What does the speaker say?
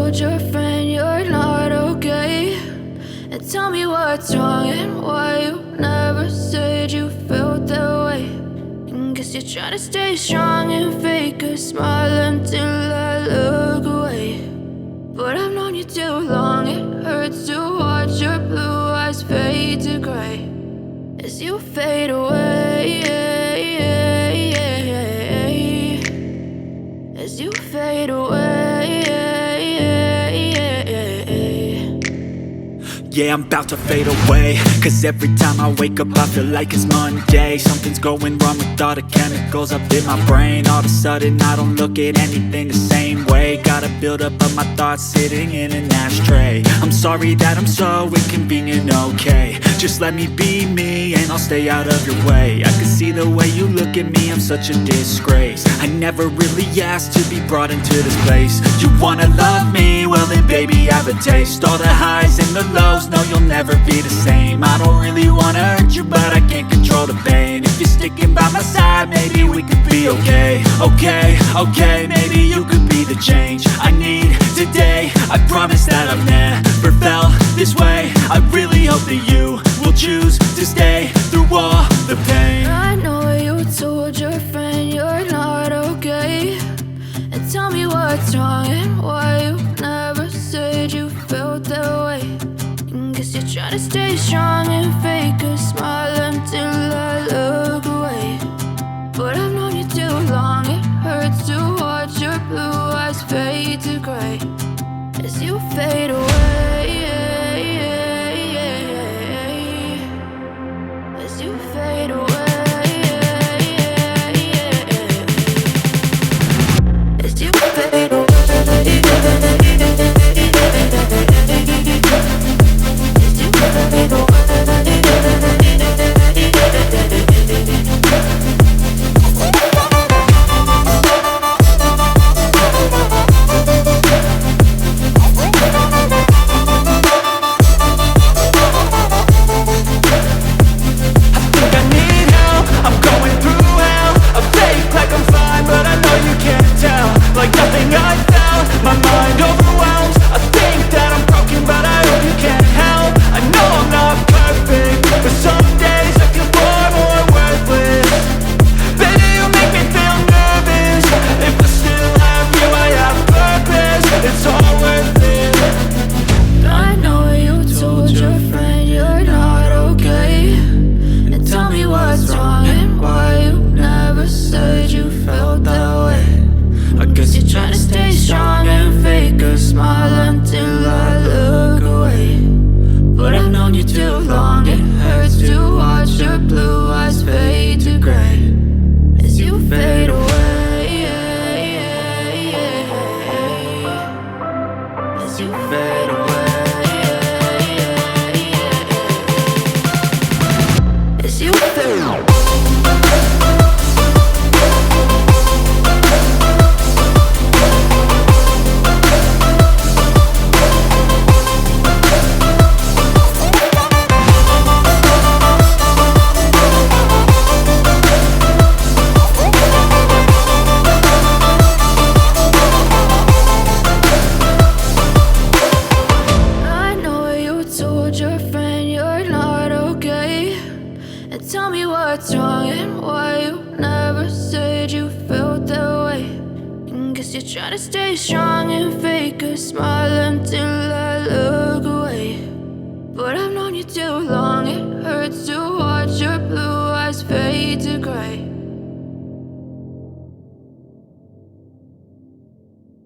told your friend you're not okay? And tell me what's wrong and why you never said you felt that way. And guess you're trying to stay strong and fake a smile until I look away. But I've known you too long, it hurts to watch your blue eyes fade to gray as you fade away, as you fade away. Yeah, I'm about to fade away, cause every time I wake up I feel like it's Monday. Something's going wrong with all the chemicals up in my brain. All of a sudden I don't look at anything the same way. Got a build up of my thoughts sitting in an ashtray. I'm sorry that I'm so inconvenient, okay? Just let me be me and I'll stay out of your way. I can see the way you look at me, I'm such a disgrace. I never really asked to be brought into this place. You wanna love me? Well then baby, have a taste. All the highs and the lows, no, you'll never be the same. I don't really wanna hurt you, but I can't control the pain. If you're sticking by my side, maybe we could be okay. Okay, maybe you could be the change I need today. I promise that I've never felt this way. I really hope that you will choose to stay through all the pain. I know you told your friend you're not okay. And tell me what's wrong and why you never said you felt that way. Guess you're trying to stay strong and fake a smile until I look away. But I've known you too long, it hurts to watch your blue eyes fade to gray as you fade away, as you fade away, as you fade away. Tell me what's wrong and why you never said you felt that way. And guess you're trying to stay strong and fake a smile until I look away. But I've known you too long, it hurts to watch your blue eyes fade to gray